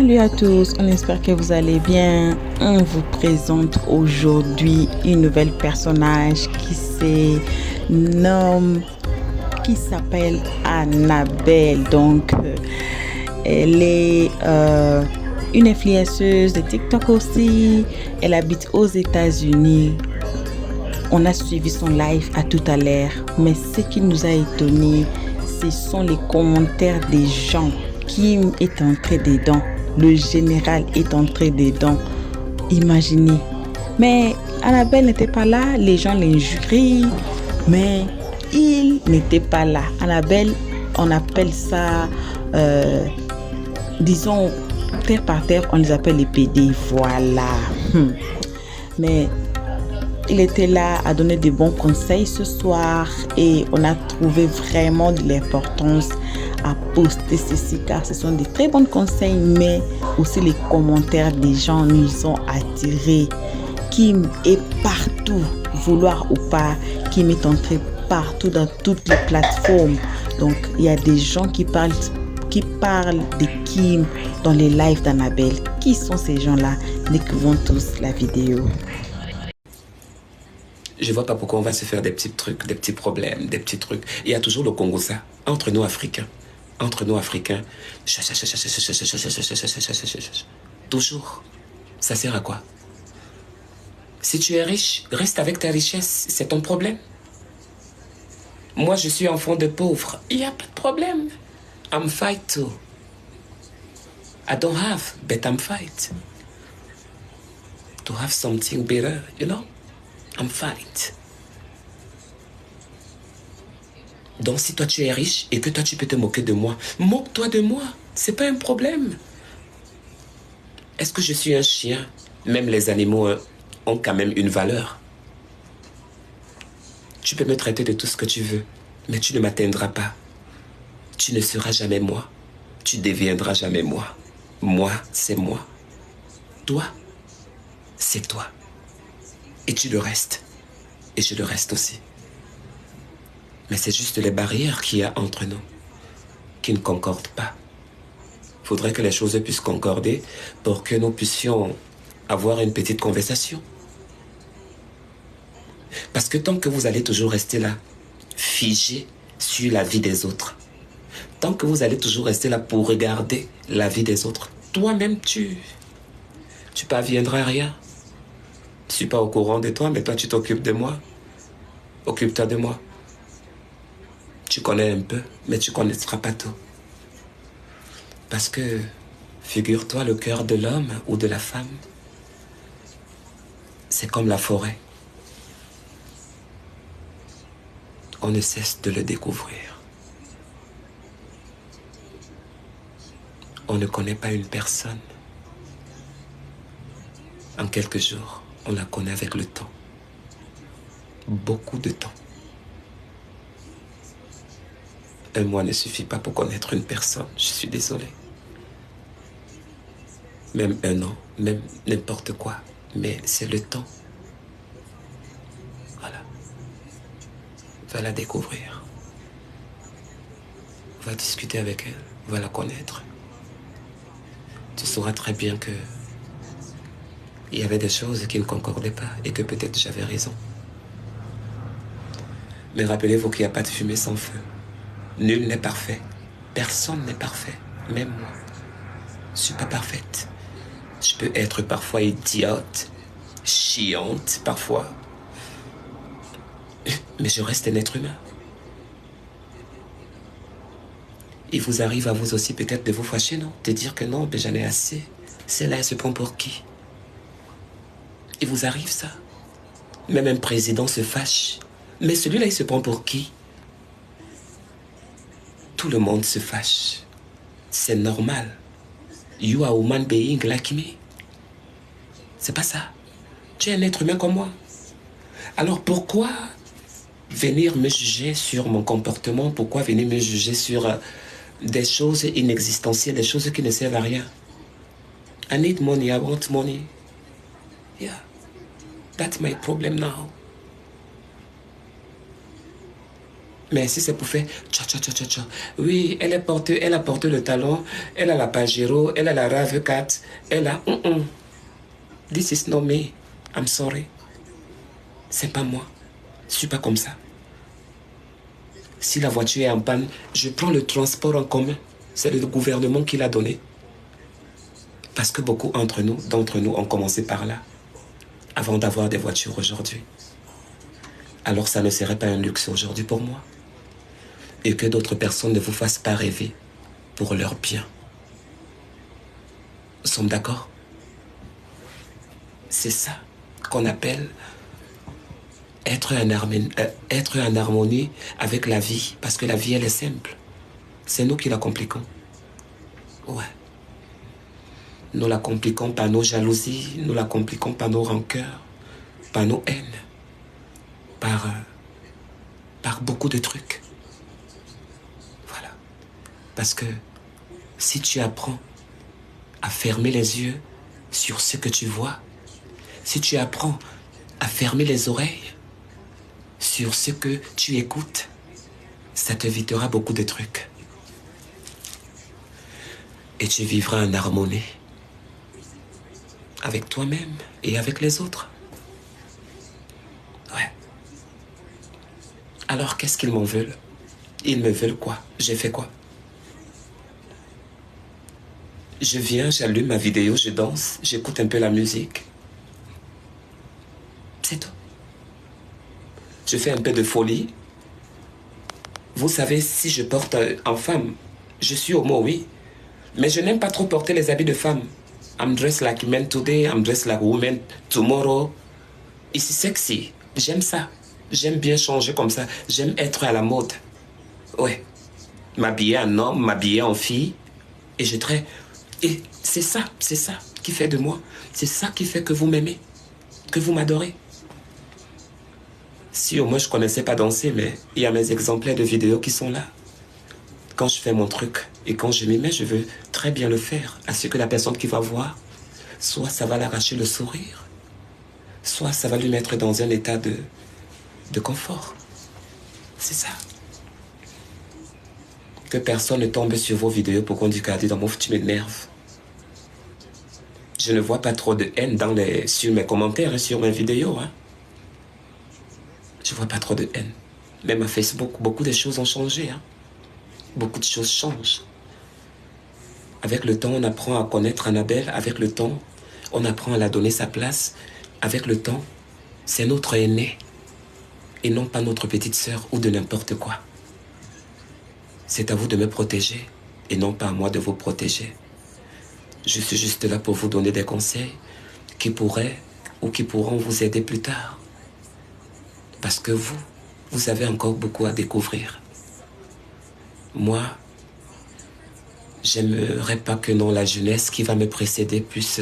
Salut à tous, on espère que vous allez bien. On vous présente aujourd'hui une nouvelle personnage qui s'appelle Annabelle. Elle est une influenceuse de TikTok aussi. Elle habite aux États-Unis. On a suivi son live à tout à l'heure, mais ce qui nous a étonné, ce sont les commentaires des gens. Kim est entré dedans, le général est entré dedans. Imaginez. Mais Annabelle n'était pas là, les gens l'injurient, mais il n'était pas là. Annabelle, on appelle ça, disons, terre par terre, on les appelle les PD, voilà. Mais il était là à donner de bons conseils ce soir et on a trouvé vraiment de l'importance à poster ceci car ce sont des très bons conseils, mais aussi les commentaires des gens nous ont attirés. Kim est partout, vouloir ou pas, Kim est entré partout dans toutes les plateformes. Donc il y a des gens qui parlent de Kim dans les lives d'Annabelle. Qui sont ces gens-là? Découvrons tous la vidéo. Je vois pas pourquoi on va se faire des petits trucs, des petits problèmes, des petits trucs. Il y a toujours le Congo, ça. Entre nous, Africains. Entre nous, Africains. Toujours. Ça sert à quoi? Si tu es riche, reste avec ta richesse. C'est ton problème. Moi, je suis enfant de pauvre. Il n'y a pas de problème. I'm fight too. I don't have, but I'm fight. To have something better, you know? I'm fight. Donc si toi tu es riche et que toi tu peux te moquer de moi, moque-toi de moi, c'est pas un problème. Est-ce que je suis un chien? Même les animaux ont quand même une valeur. Tu peux me traiter de tout ce que tu veux, mais tu ne m'atteindras pas. Tu ne seras jamais moi. Tu deviendras jamais moi. Moi, c'est moi. Toi, c'est toi. Et tu le restes. Et je le reste aussi. Mais c'est juste les barrières qu'il y a entre nous qui ne concordent pas. Il faudrait que les choses puissent concorder pour que nous puissions avoir une petite conversation. Parce que tant que vous allez toujours rester là, figé sur la vie des autres, tant que vous allez toujours rester là pour regarder la vie des autres, toi-même tu parviendras à rien. Je ne suis pas au courant de toi, mais toi, tu t'occupes de moi. Occupe-toi de moi. Tu connais un peu, mais tu ne connaîtras pas tout. Parce que, figure-toi, le cœur de l'homme ou de la femme, c'est comme la forêt. On ne cesse de le découvrir. On ne connaît pas une personne. En quelques jours, on la connaît avec le temps. Beaucoup de temps. Un mois ne suffit pas pour connaître une personne, je suis désolé. Même un an, même n'importe quoi. Mais c'est le temps. Voilà. Va la découvrir. Va discuter avec elle. Va la connaître. Tu sauras très bien que il y avait des choses qui ne concordaient pas et que peut-être j'avais raison. Mais rappelez-vous qu'il n'y a pas de fumée sans feu. Nul n'est parfait. Personne n'est parfait. Même moi. Je ne suis pas parfaite. Je peux être parfois idiote, chiante parfois. Mais je reste un être humain. Il vous arrive à vous aussi peut-être de vous fâcher, non? De dire que non, ben j'en ai assez. Celle-là, elle se prend pour qui? Il vous arrive ça? Même un président se fâche. Mais celui-là, il se prend pour qui? Tout le monde se fâche. C'est normal. You are a human being like me. C'est pas ça. Tu es un être humain comme moi. Alors pourquoi venir me juger sur mon comportement? Pourquoi venir me juger sur des choses inexistentielles, des choses qui ne servent à rien? I need money, I want money. Yeah. That's my problem now. Mais si c'est pour faire tcha tcha tcha tcha tcha. Oui, elle a porté le talon, elle a la Pajero, elle a la RAV4, elle a... This is not me. I'm sorry. C'est pas moi. Je suis pas comme ça. Si la voiture est en panne, je prends le transport en commun. C'est le gouvernement qui l'a donné. Parce que beaucoup d'entre nous ont commencé par là, avant d'avoir des voitures aujourd'hui. Alors ça ne serait pas un luxe aujourd'hui pour moi. Et que d'autres personnes ne vous fassent pas rêver pour leur bien. Nous sommes d'accord? C'est ça qu'on appelle être en harmonie avec la vie. Parce que la vie, elle est simple. C'est nous qui la compliquons. Ouais. Nous la compliquons par nos jalousies, nous la compliquons par nos rancœurs, par nos haines, par beaucoup de trucs. Voilà. Parce que si tu apprends à fermer les yeux sur ce que tu vois, si tu apprends à fermer les oreilles sur ce que tu écoutes, ça t'évitera beaucoup de trucs. Et tu vivras en harmonie avec toi-même et avec les autres. Ouais. Alors, qu'est-ce qu'ils m'en veulent? Ils me veulent quoi? J'ai fait quoi? Je viens, j'allume ma vidéo, je danse, j'écoute un peu la musique. C'est tout. Je fais un peu de folie. Vous savez, si je porte en femme, je suis homo, oui. Mais je n'aime pas trop porter les habits de femme. I'm dressed like men today, I'm dressed like woman tomorrow. Et c'est sexy. J'aime ça. J'aime bien changer comme ça. J'aime être à la mode. Ouais. M'habiller en homme, m'habiller en fille. Et Et c'est ça qui fait de moi. C'est ça qui fait que vous m'aimez. Que vous m'adorez. Si au moins je connaissais pas danser, mais il y a mes exemplaires de vidéos qui sont là. Quand je fais mon truc et quand je m'y mets, je veux très bien le faire. À ce que la personne qui va voir, soit ça va l'arracher le sourire, soit ça va lui mettre dans un état de confort. C'est ça. Que personne ne tombe sur vos vidéos pour qu'on dise qu'à dans mon tu m'énerves. Je ne vois pas trop de haine sur mes commentaires et sur mes vidéos. Hein. Je vois pas trop de haine. Même à Facebook, beaucoup de choses ont changé. Hein. Beaucoup de choses changent. Avec le temps, on apprend à connaître Annabelle. Avec le temps, on apprend à la donner sa place. Avec le temps, c'est notre aînée et non pas notre petite sœur ou de n'importe quoi. C'est à vous de me protéger et non pas à moi de vous protéger. Je suis juste là pour vous donner des conseils qui pourraient ou qui pourront vous aider plus tard. Parce que vous avez encore beaucoup à découvrir. Moi, j'aimerais pas que la jeunesse qui va me précéder puisse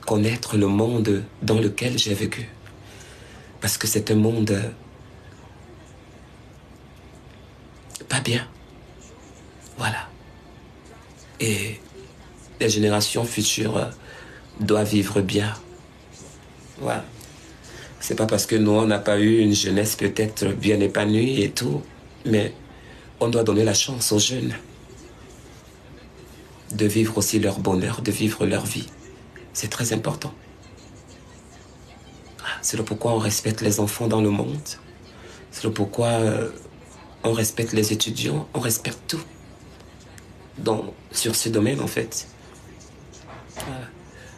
connaître le monde dans lequel j'ai vécu. Parce que c'est un monde pas bien. Voilà. Et les générations futures doivent vivre bien. Voilà. C'est pas parce que nous, on n'a pas eu une jeunesse peut-être bien épanouie et tout, mais on doit donner la chance aux jeunes de vivre aussi leur bonheur, de vivre leur vie. C'est très important. C'est le pourquoi on respecte les enfants dans le monde. C'est le pourquoi on respecte les étudiants, on respecte tout. Sur ce domaine, en fait.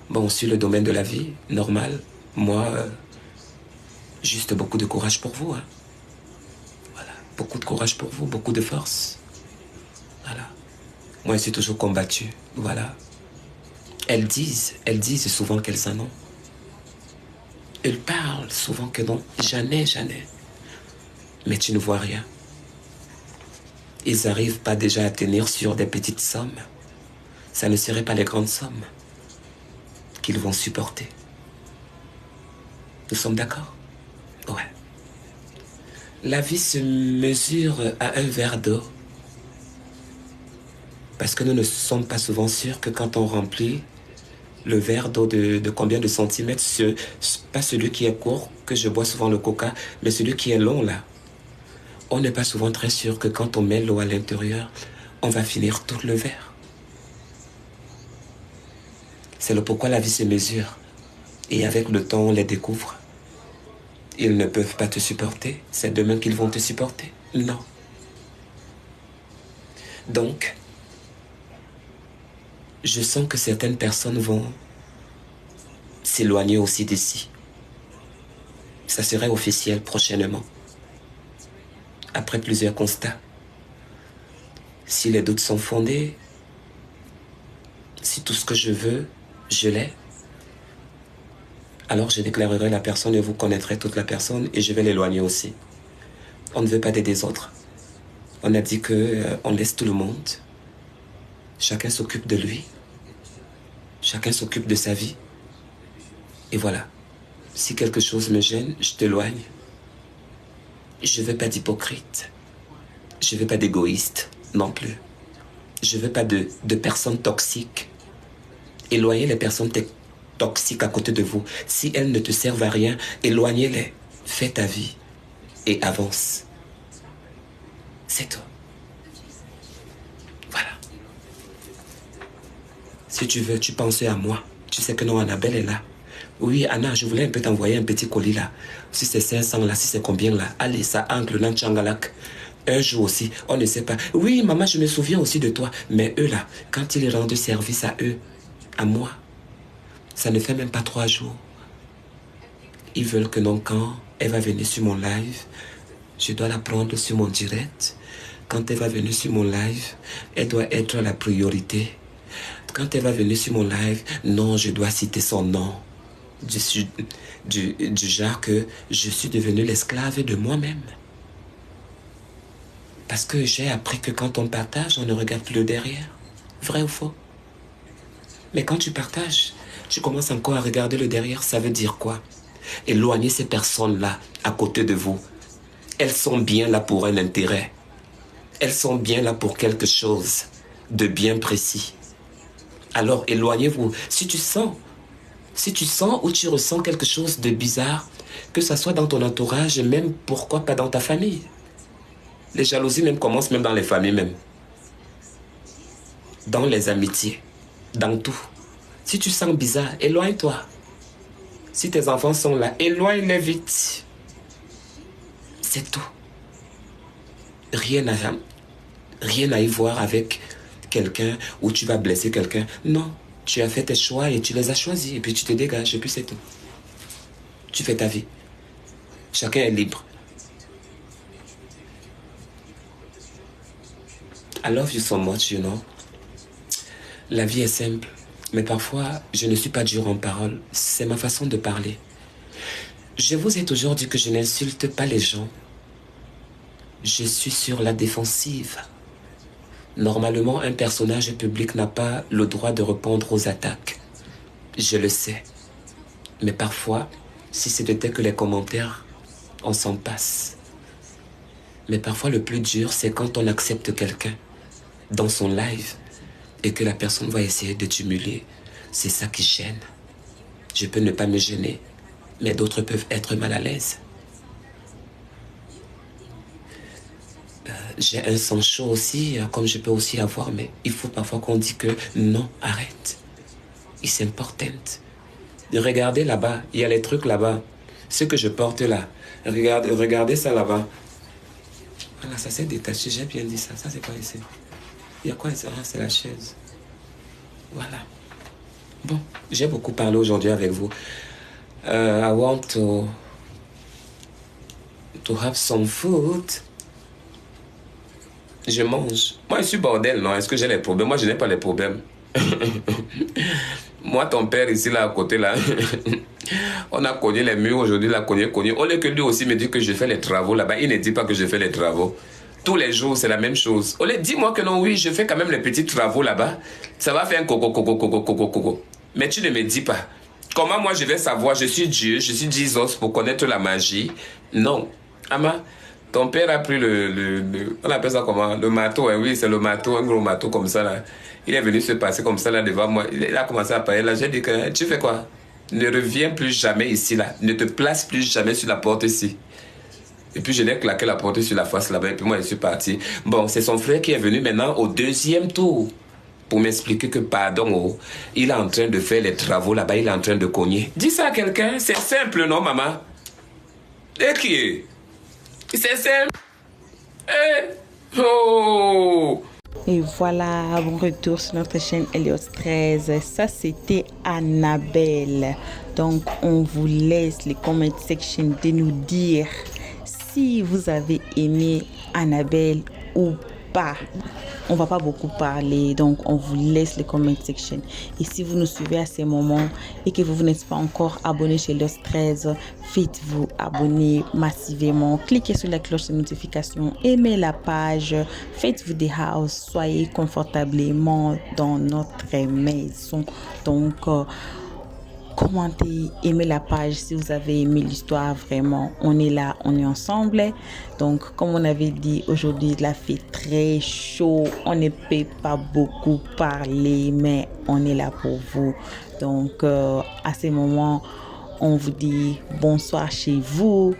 Bon, sur le domaine de la vie, normal, moi, juste beaucoup de courage pour vous. Hein. Voilà, beaucoup de courage pour vous, beaucoup de force. Voilà. Moi, je suis toujours combattu. Voilà. Elles disent souvent qu'elles en ont. Elles parlent souvent que non. J'en ai. Mais tu ne vois rien. Ils n'arrivent pas déjà à tenir sur des petites sommes. Ça ne serait pas les grandes sommes qu'ils vont supporter. Nous sommes d'accord? Ouais. La vie se mesure à un verre d'eau. Parce que nous ne sommes pas souvent sûrs que quand on remplit le verre d'eau de combien de centimètres, pas celui qui est court, que je bois souvent le coca, mais celui qui est long là. on n'est pas souvent très sûr que quand on met l'eau à l'intérieur, on va finir tout le verre. C'est le pourquoi la vie se mesure. Et avec le temps, on les découvre. Ils ne peuvent pas te supporter. C'est demain qu'ils vont te supporter. Non. Donc, je sens que certaines personnes vont s'éloigner aussi d'ici. Ça serait officiel prochainement. Après plusieurs constats. Si les doutes sont fondés, si tout ce que je veux, je l'ai, alors je déclarerai la personne et vous connaîtrez toute la personne et je vais l'éloigner aussi. On ne veut pas des désordres. On a dit qu'on laisse tout le monde. Chacun s'occupe de lui. Chacun s'occupe de sa vie. Et voilà. Si quelque chose me gêne, je t'éloigne. Je ne veux pas d'hypocrite. Je ne veux pas d'égoïste non plus. Je ne veux pas de personnes toxiques. Éloignez les personnes toxiques à côté de vous. Si elles ne te servent à rien, éloignez-les. Fais ta vie et avance. C'est tout. Voilà. Si tu veux, tu pensais à moi. Tu sais que non, Annabelle est là. Oui, Anna, je voulais un peu t'envoyer un petit colis là. Si c'est 500 là, si c'est combien là. Allez, ça ancre dans Tchangalak. Un jour aussi, on ne sait pas. Oui, maman, je me souviens aussi de toi. Mais eux là, quand ils rendent service à eux, à moi, ça ne fait même pas 3 jours. Ils veulent que non, quand elle va venir sur mon live, je dois la prendre sur mon direct. Quand elle va venir sur mon live, elle doit être la priorité. Quand elle va venir sur mon live, non, je dois citer son nom. Je suis du genre que je suis devenu l'esclave de moi-même. Parce que j'ai appris que quand on partage, on ne regarde plus le derrière. Vrai ou faux? Mais quand tu partages, tu commences encore à regarder le derrière. Ça veut dire quoi? Éloignez ces personnes-là à côté de vous. Elles sont bien là pour un intérêt. Elles sont bien là pour quelque chose de bien précis. Alors éloignez-vous. Si tu sens ou tu ressens quelque chose de bizarre, que ça soit dans ton entourage, même pourquoi pas dans ta famille. Les jalousies même commencent même dans les familles même. Dans les amitiés. Dans tout. Si tu sens bizarre, éloigne-toi. Si tes enfants sont là, éloigne-les vite. C'est tout. Rien à y voir avec quelqu'un où tu vas blesser quelqu'un. Non, tu as fait tes choix et tu les as choisis. Et puis tu te dégages et puis c'est tout. Tu fais ta vie. Chacun est libre. I love you so much, you know. La vie est simple. Mais parfois, je ne suis pas dur en parole. C'est ma façon de parler. Je vous ai toujours dit que je n'insulte pas les gens. Je suis sur la défensive. Normalement, un personnage public n'a pas le droit de répondre aux attaques. Je le sais. Mais parfois, si c'était que les commentaires, on s'en passe. Mais parfois, le plus dur, c'est quand on accepte quelqu'un dans son live et que la personne va essayer de t'humilier. C'est ça qui gêne. Je peux ne pas me gêner, mais d'autres peuvent être mal à l'aise. J'ai un sang chaud aussi, comme je peux aussi avoir, mais il faut parfois qu'on dise que non, arrête. It's important. Regardez là-bas, il y a les trucs là-bas. Ce que je porte là, regardez ça là-bas. Voilà, ça s'est détaché, j'ai bien dit ça. Ça, c'est quoi ici? Il y a quoi ici? Ah, c'est la chaise. Voilà. Bon, j'ai beaucoup parlé aujourd'hui avec vous. I want to have some food. Je mange. Moi, je suis bordel, non? Est-ce que j'ai les problèmes? Moi, je n'ai pas les problèmes. Moi, ton père ici, là, à côté, là, on a cogné les murs aujourd'hui, là, cogné. Au lieu que lui aussi me dit que je fais les travaux là-bas, il ne dit pas que je fais les travaux. Tous les jours, c'est la même chose. Au lieu, dis-moi que non, oui, je fais quand même les petits travaux là-bas. Ça va faire un coco. Mais tu ne me dis pas. Comment moi, je vais savoir? Je suis Dieu, je suis Jesus pour connaître la magie. Non. Ama, ton père a pris on appelle ça comment? Le marteau, hein? Oui, c'est le marteau, un gros marteau comme ça, là. Il est venu se passer comme ça, là, devant moi. Il a commencé à parler, là. J'ai dit que, tu fais quoi? Ne reviens plus jamais ici, là. Ne te place plus jamais sur la porte ici. Et puis je l'ai claqué la porte sur la face là-bas et puis moi je suis parti. Bon, c'est son frère qui est venu maintenant au deuxième tour pour m'expliquer que pardon, oh, il est en train de faire les travaux là-bas, il est en train de cogner. Dis ça à quelqu'un, c'est simple, non maman? Et qui est? C'est simple. Eh? Oh! Et voilà, bon retour sur notre chaîne Helios 13. Ça, c'était Annabelle. Donc, on vous laisse les comment section de nous dire si vous avez aimé Annabelle ou pas. On va pas beaucoup parler, donc on vous laisse les comment section. Et si vous nous suivez à ces moments et que vous n'êtes pas encore abonné chez Helios 13, faites-vous abonner massivement. Cliquez sur la cloche de notification, aimez la page, faites-vous des house, soyez confortablement dans notre maison. Donc, commentez, aimez la page si vous avez aimé l'histoire. Vraiment, on est là, on est ensemble. Donc, comme on avait dit, aujourd'hui il a fait très chaud, on ne peut pas beaucoup parler, mais on est là pour vous. Donc, à ces moments, on vous dit bonsoir chez vous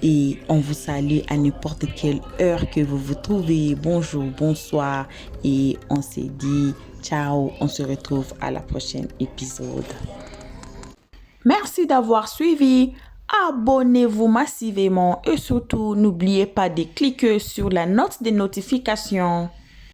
et on vous salue à n'importe quelle heure que vous vous trouvez. Bonjour, bonsoir et on se dit ciao. On se retrouve à la prochaine épisode. Merci d'avoir suivi. Abonnez-vous massivement et surtout n'oubliez pas de cliquer sur la note de notification.